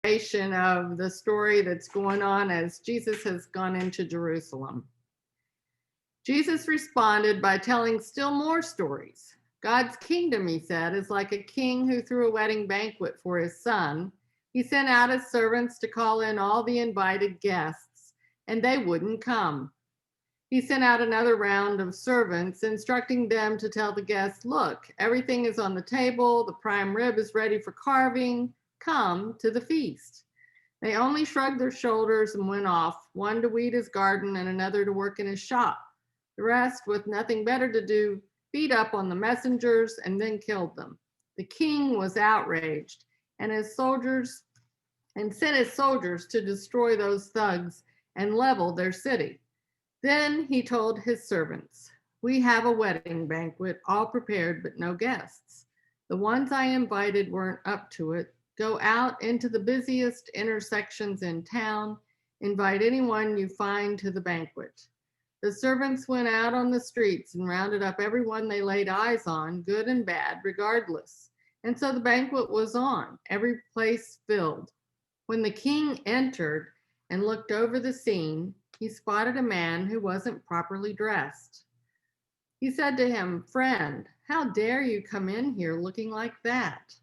Of the story that's going on as Jesus has gone into Jerusalem. Jesus responded by telling still more stories. God's kingdom, he said, is like a king who threw a wedding banquet for his son. He sent out his servants to call in all the invited guests, and they wouldn't come. He sent out another round of servants, instructing them to tell the guests, look, everything is on the table, the prime rib is ready for carving, come to the feast. They only shrugged their shoulders and went off, one to weed his garden and another to work in his shop. The rest, with nothing better to do, beat up on the messengers and then killed them. The king was outraged and sent his soldiers to destroy those thugs and level their city. Then he told his servants, we have a wedding banquet all prepared, but no guests. The ones I invited weren't up to it. Go out into the busiest intersections in town. Invite anyone you find to the banquet. The servants went out on the streets and rounded up everyone they laid eyes on, good and bad, regardless. And so the banquet was on, every place filled. When the king entered and looked over the scene, he spotted a man who wasn't properly dressed. He said to him, friend, how dare you come in here looking like that?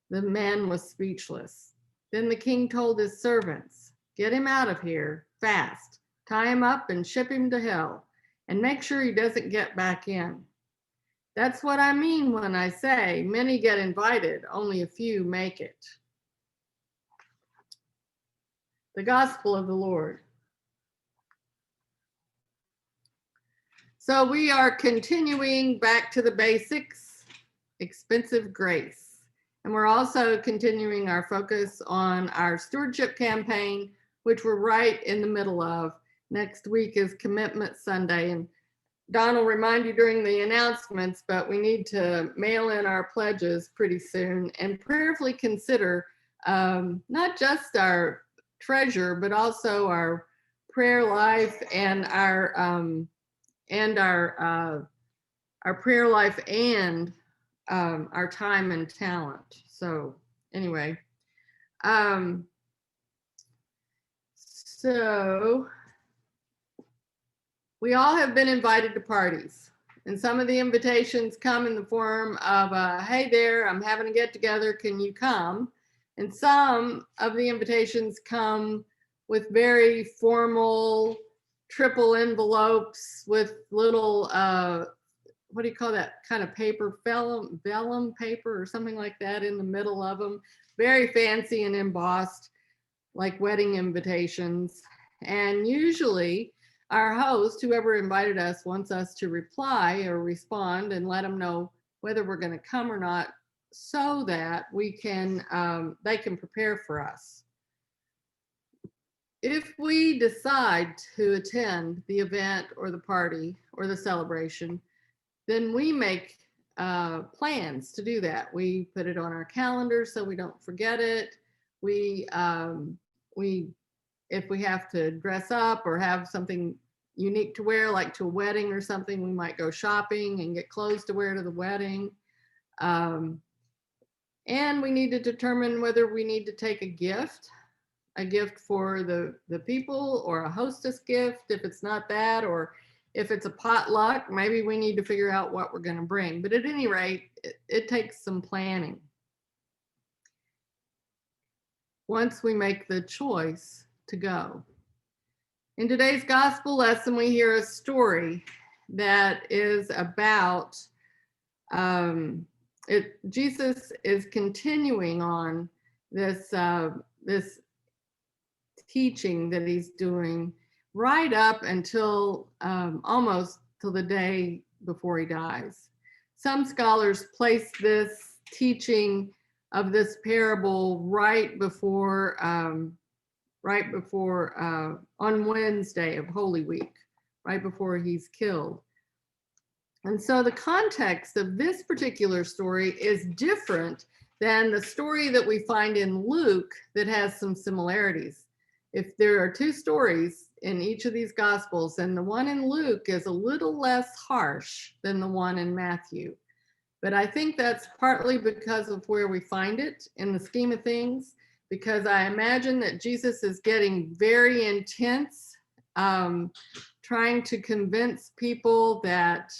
The man was speechless. Then the king told his servants, get him out of here, fast. Tie him up and ship him to hell, and make sure he doesn't get back in. That's what I mean when I say many get invited, only a few make it. The Gospel of the Lord. So we are continuing back to the basics, expensive grace. And we're also continuing our focus on our stewardship campaign, which we're right in the middle of. Next week is Commitment Sunday. And Don will remind you during the announcements, but we need to mail in our pledges pretty soon and prayerfully consider not just our treasure, but also our prayer life and our prayer life and our time and talent. So anyway, so we all have been invited to parties, and some of the invitations come in the form of, hey there, I'm having a get together, can you come? And some of the invitations come with very formal triple envelopes with little, what do you call that kind of paper, vellum paper or something like that in the middle of them, very fancy and embossed, like wedding invitations. And usually our host, whoever invited us, wants us to reply or respond and let them know whether we're going to come or not, so that we can, they can prepare for us. If we decide to attend the event or the party or the celebration, then we make plans to do that. We put it on our calendar so we don't forget it. If we have to dress up or have something unique to wear, like to a wedding or something, we might go shopping and get clothes to wear to the wedding. And we need to determine whether we need to take a gift for the people, or a hostess gift if it's not that, or if it's a potluck, maybe we need to figure out what we're going to bring. But at any rate, it takes some planning. Once we make the choice to go. In today's gospel lesson, we hear a story that is about, Jesus is continuing on this teaching that he's doing right up until almost till the day before he dies. Some scholars place this teaching of this parable right before on Wednesday of Holy Week, right before he's killed. And so the context of this particular story is different than the story that we find in Luke that has some similarities. If there are two stories in each of these Gospels, and the one in Luke is a little less harsh than the one in Matthew. But I think that's partly because of where we find it in the scheme of things. because I imagine that Jesus is getting very intense, trying to convince people that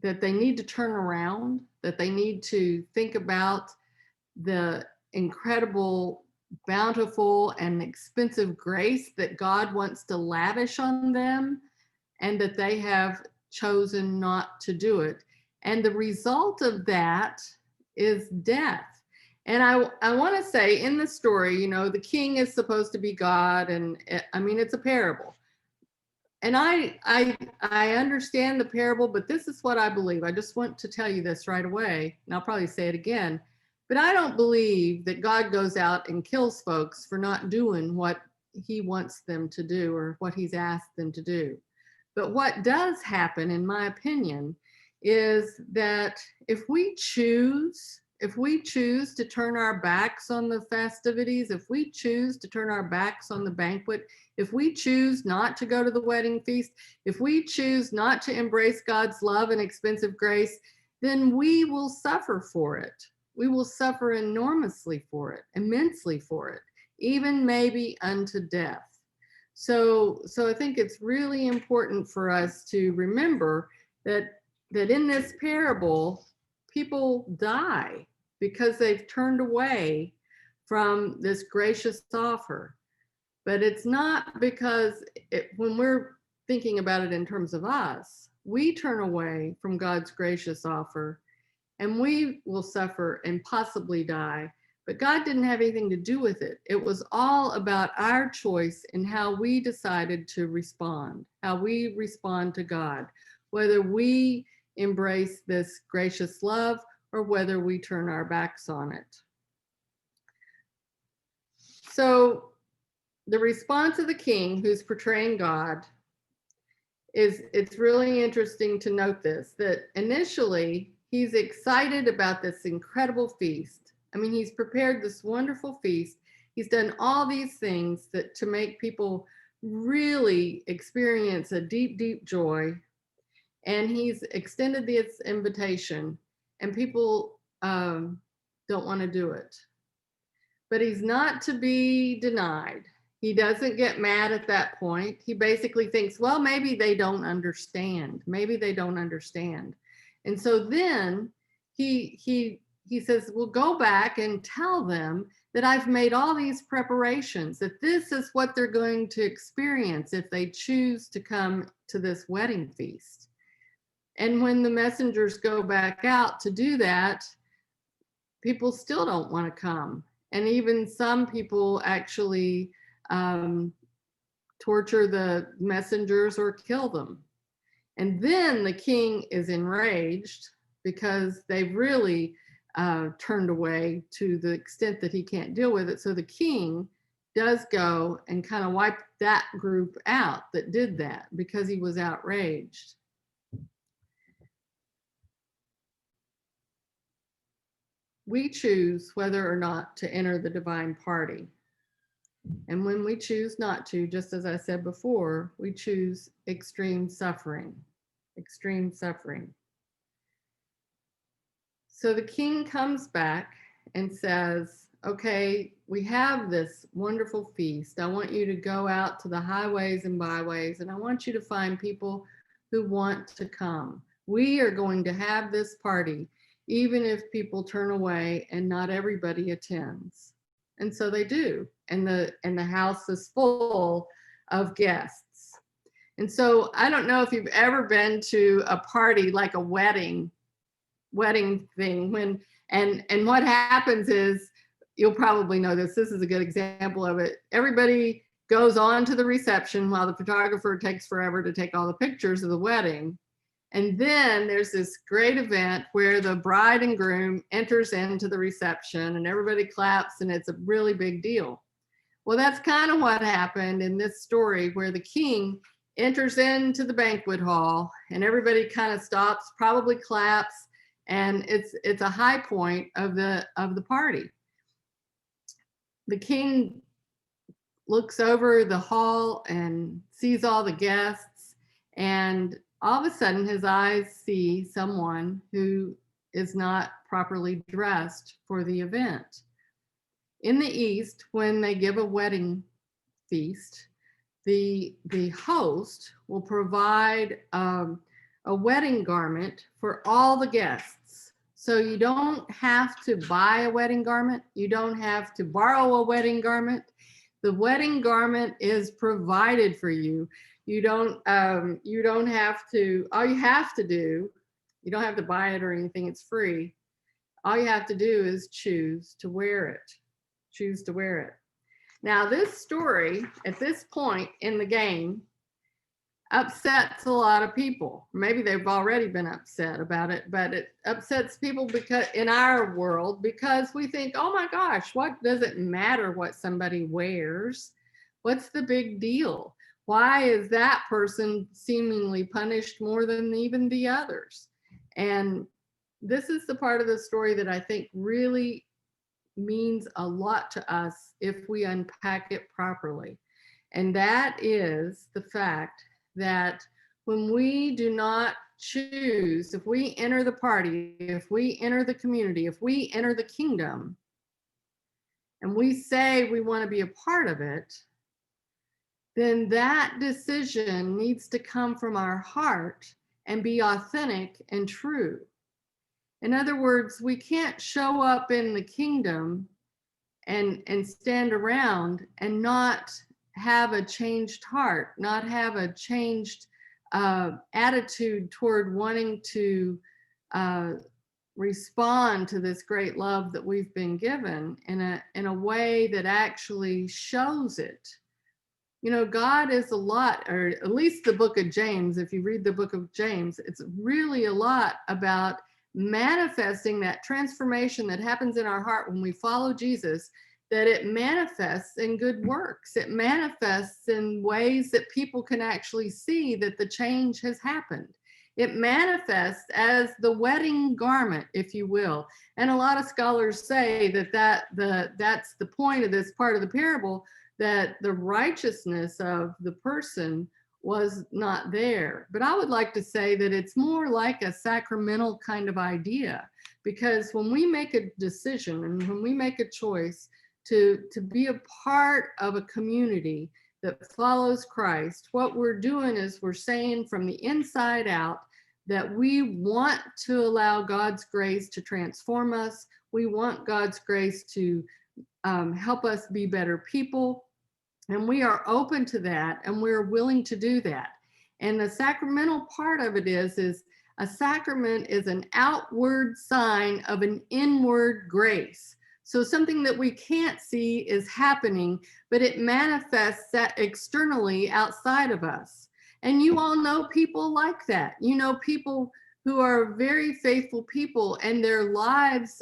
that they need to turn around, that they need to think about the incredible, bountiful, and expensive grace that God wants to lavish on them, and that they have chosen not to do it. And the result of that is death. And I want to say, in the story, you know, the king is supposed to be God, and I mean, it's a parable. And I understand the parable, but this is what I believe. I just want to tell you this right away, and I'll probably say it again. But I don't believe that God goes out and kills folks for not doing what he wants them to do or what he's asked them to do. But what does happen, in my opinion, is that if we choose to turn our backs on the festivities, if we choose to turn our backs on the banquet, if we choose not to go to the wedding feast, if we choose not to embrace God's love and expensive grace, then we will suffer for it. We will suffer enormously for it, immensely for it, even maybe unto death. So I think it's really important for us to remember that in this parable, people die because they've turned away from this gracious offer. But it's not because when we're thinking about it in terms of us, we turn away from God's gracious offer and we will suffer and possibly die. But God didn't have anything to do with it. It was all about our choice and how we decided to respond, how we respond to God, whether we embrace this gracious love or whether we turn our backs on it. So the response of the king, who's portraying God, it's really interesting to note this, that initially he's excited about this incredible feast. I mean, he's prepared this wonderful feast. He's done all these things to make people really experience a deep, deep joy. And he's extended this invitation, and people don't want to do it. But he's not to be denied. He doesn't get mad at that point. He basically thinks, well, maybe they don't understand. Maybe they don't understand. And so then he says, well, go back and tell them that I've made all these preparations, that this is what they're going to experience if they choose to come to this wedding feast. And when the messengers go back out to do that, people still don't want to come. And even some people actually torture the messengers or kill them. And then the king is enraged because they've really turned away to the extent that he can't deal with it. So the king does go and kind of wipe that group out that did that because he was outraged. We choose whether or not to enter the divine party. And when we choose not to, just as I said before, we choose extreme suffering, extreme suffering. So the king comes back and says, okay, we have this wonderful feast. I want you to go out to the highways and byways, and I want you to find people who want to come. We are going to have this party, even if people turn away and not everybody attends. And so they do. And the house is full of guests. And so I don't know if you've ever been to a party like a wedding thing and what happens is, you'll probably know this is a good example of it. Everybody goes on to the reception while the photographer takes forever to take all the pictures of the wedding. And then there's this great event where the bride and groom enters into the reception and everybody claps and it's a really big deal. Well, that's kind of what happened in this story, where the king enters into the banquet hall and everybody kind of stops, probably claps, and it's a high point of the party. The king looks over the hall and sees all the guests, and all of a sudden his eyes see someone who is not properly dressed for the event. In the East, when they give a wedding feast, the host will provide a wedding garment for all the guests. So you don't have to buy a wedding garment. You don't have to borrow a wedding garment. The wedding garment is provided for you. You don't have to, all you have to do, you don't have to buy it or anything, it's free. All you have to do is choose to wear it. Choose to wear it. Now, this story at this point in the game upsets a lot of people. Maybe they've already been upset about it, but it upsets people because in our world, because we think, oh my gosh, what does it matter what somebody wears? What's the big deal? Why is that person seemingly punished more than even the others? And this is the part of the story that I think really means a lot to us if we unpack it properly. And that is the fact that when we do not choose, if we enter the party, if we enter the community, if we enter the kingdom, and we say we want to be a part of it, then that decision needs to come from our heart and be authentic and true. In other words, we can't show up in the kingdom and stand around and not have a changed heart, not have a changed attitude toward wanting to respond to this great love that we've been given in a way that actually shows it. You know, God is a lot, or at least the book of James, if you read the book of James, it's really a lot about manifesting that transformation that happens in our heart when we follow Jesus, that it manifests in good works. It manifests in ways that people can actually see that the change has happened. It manifests as the wedding garment, if you will. And a lot of scholars say that's the point of this part of the parable, that the righteousness of the person was not there. But I would like to say that it's more like a sacramental kind of idea, because when we make a decision and when we make a choice to be a part of a community that follows Christ, what we're doing is we're saying from the inside out that we want to allow God's grace to transform us. We want God's grace to help us be better people. And we are open to that, and we're willing to do that. And the sacramental part of it is a sacrament is an outward sign of an inward grace. So something that we can't see is happening, but it manifests that externally outside of us. And you all know people like that. You know people who are very faithful people, and their lives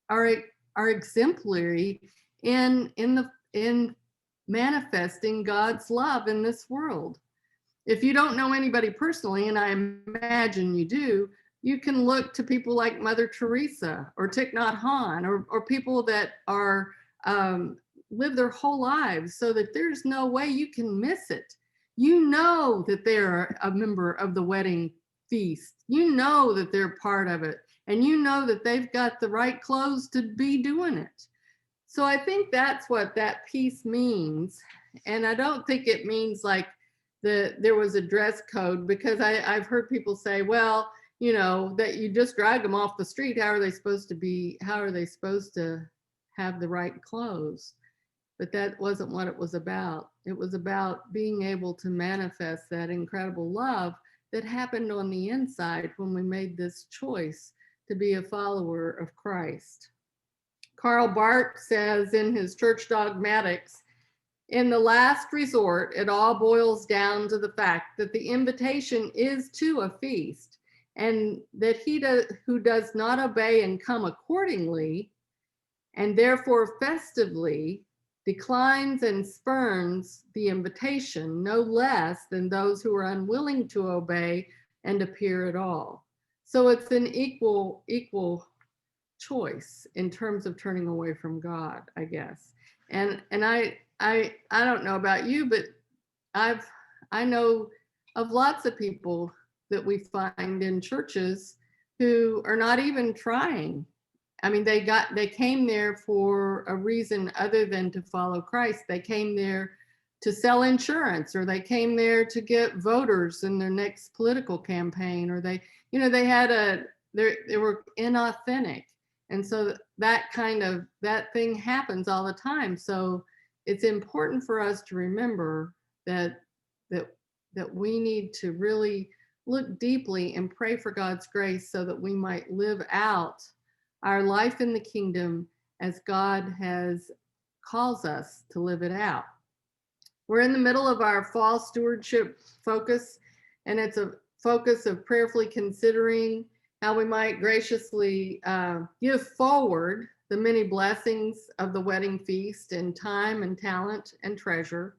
are exemplary in manifesting God's love in this world. If you don't know anybody personally, and I imagine you do, you can look to people like Mother Teresa or Thich Nhat Hanh, or people that are live their whole lives so that there's no way you can miss it. You know that they're a member of the wedding feast. You know that they're part of it, and you know that they've got the right clothes to be doing it. So I think that's what that piece means. And I don't think it means like there was a dress code, because I've heard people say, well, you know, that you just drag them off the street. How are they supposed to have the right clothes? But that wasn't what it was about. It was about being able to manifest that incredible love that happened on the inside when we made this choice to be a follower of Christ. Karl Barth says in his Church Dogmatics, in the last resort, it all boils down to the fact that the invitation is to a feast, and that who does not obey and come accordingly, and therefore festively declines and spurns the invitation, no less than those who are unwilling to obey and appear at all. So it's an equal choice in terms of turning away from God, I guess. And I don't know about you, but I know of lots of people that we find in churches who are not even trying I mean, they came there for a reason other than to follow Christ. They came there to sell insurance, or they came there to get voters in their next political campaign, or they were inauthentic. And so that thing happens all the time. So it's important for us to remember that we need to really look deeply and pray for God's grace so that we might live out our life in the kingdom as God has calls us to live it out. We're in the middle of our fall stewardship focus, and it's a focus of prayerfully considering how we might graciously give forward the many blessings of the wedding feast in time and talent and treasure.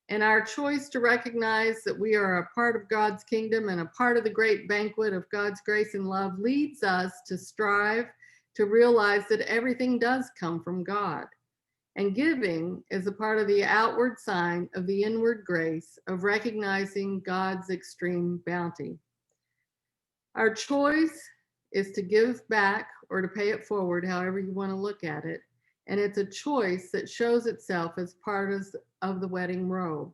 And our choice to recognize that we are a part of God's kingdom and a part of the great banquet of God's grace and love leads us to strive to realize that everything does come from God. And giving is a part of the outward sign of the inward grace of recognizing God's extreme bounty. Our choice is to give back or to pay it forward, however you want to look at it. And it's a choice that shows itself as part of the wedding robe,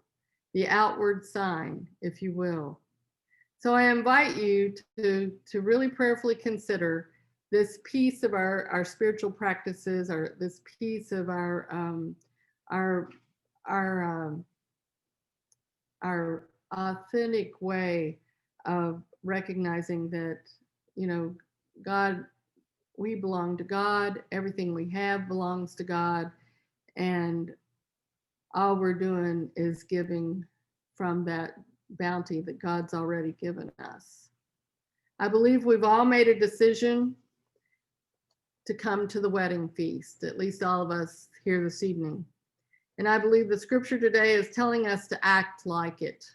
the outward sign, if you will. So I invite you to really prayerfully consider this piece of our spiritual practices, this piece of our authentic way of recognizing that, God, we belong to God. Everything we have belongs to God, and all we're doing is giving from that bounty that God's already given us. I believe we've all made a decision to come to the wedding feast, at least all of us here this evening. And I believe the scripture today is telling us to act like it,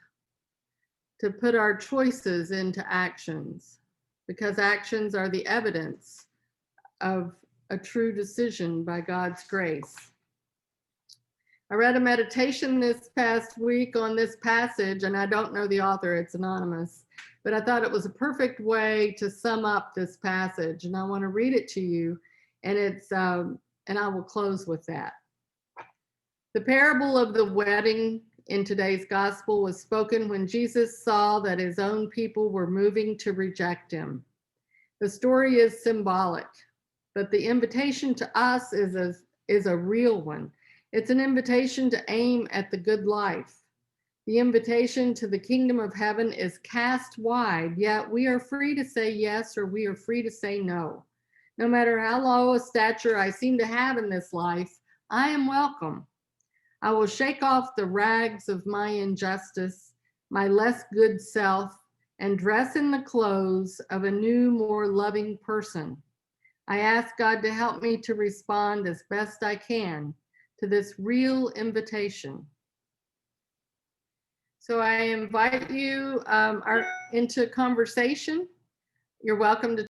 to put our choices into actions, because actions are the evidence of a true decision by God's grace. I read a meditation this past week on this passage, and I don't know the author, it's anonymous, but I thought it was a perfect way to sum up this passage, and I want to read it to you, and I will close with that. The parable of the wedding in today's gospel was spoken when Jesus saw that his own people were moving to reject him. The story is symbolic, but the invitation to us is a real one. It's an invitation to aim at the good life. The invitation to the kingdom of heaven is cast wide, yet we are free to say yes or we are free to say no. No matter how low a stature I seem to have in this life, I am welcome. I will shake off the rags of my injustice, my less good self, and dress in the clothes of a new, more loving person. I ask God to help me to respond as best I can to this real invitation. So I invite you into conversation. You're welcome to